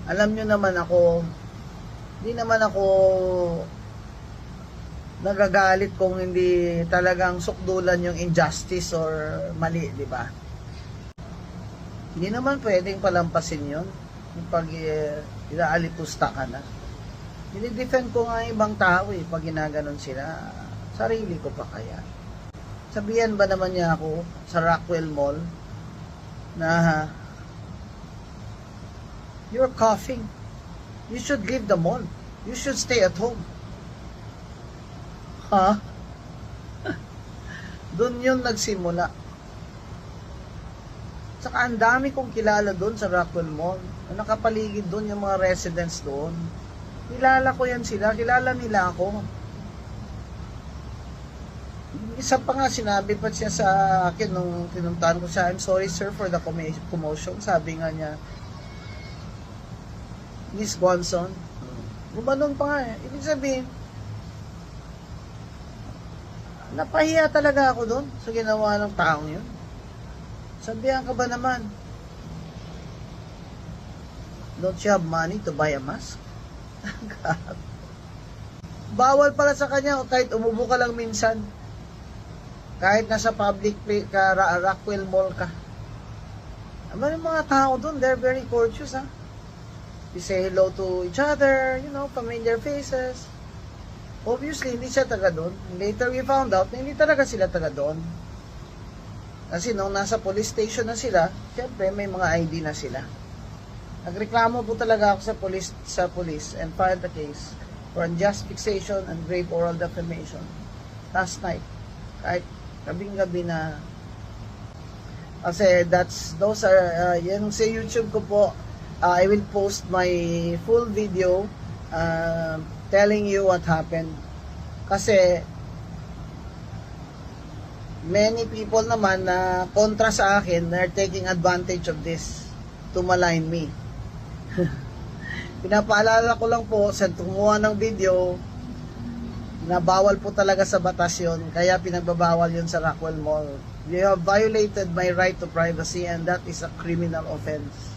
Alam nyo naman ako, hindi naman ako nagagalit kung hindi talagang sukdulan yung injustice or mali, di ba? Hindi naman pwedeng palampasin yun yung pag inaalipusta ka na. Dinidefend ko nga ibang tao pag ginaganon sila. Sarili ko pa kaya. Sabihan ba naman niya ako sa Rockwell Mall na you're coughing. You should leave the mall. You should stay at home. Ha? Doon yun nagsimula. Saka ang dami kong kilala doon sa Rockwell Mall. Nakapaligid doon yung mga residents doon. Kilala ko yan sila. Kilala nila ako. Isa pa nga, sinabi pa siya sa akin nung tinuntahan ko siya, I'm sorry sir for the commotion. Sabi nga niya, Miss Gonson, gumanon pa nga Ibig sabihin, napahiya talaga ako doon sa ginawa ng taong yun. Sabihan ka ba naman, don't you have money to buy a mask? Bawal pala sa kanya kahit umubo ka lang minsan. Kahit nasa public place ka, Rockwell Mall ka. Aba yung mga tao doon, they're very courteous, ha? You say hello to each other, familiar faces. Obviously, hindi siya taga doon. Later we found out na hindi talaga sila taga doon. Kasi nung nasa police station na sila, syempre may mga ID na sila. Nagreklamo po talaga ako sa police and filed the case for unjust fixation and grave oral defamation last night. Kahit gabing-gabi na. Kasi those are, yan sa YouTube ko po, I will post my full video telling you what happened. Kasi many people naman na kontra sa akin, they're taking advantage of this to malign me. Pinapaalala ko lang po sa tumuha ng video na bawal po talaga sa batas yun, kaya pinagbabawal yun sa Rockwell Mall. You have violated my right to privacy and that is a criminal offense.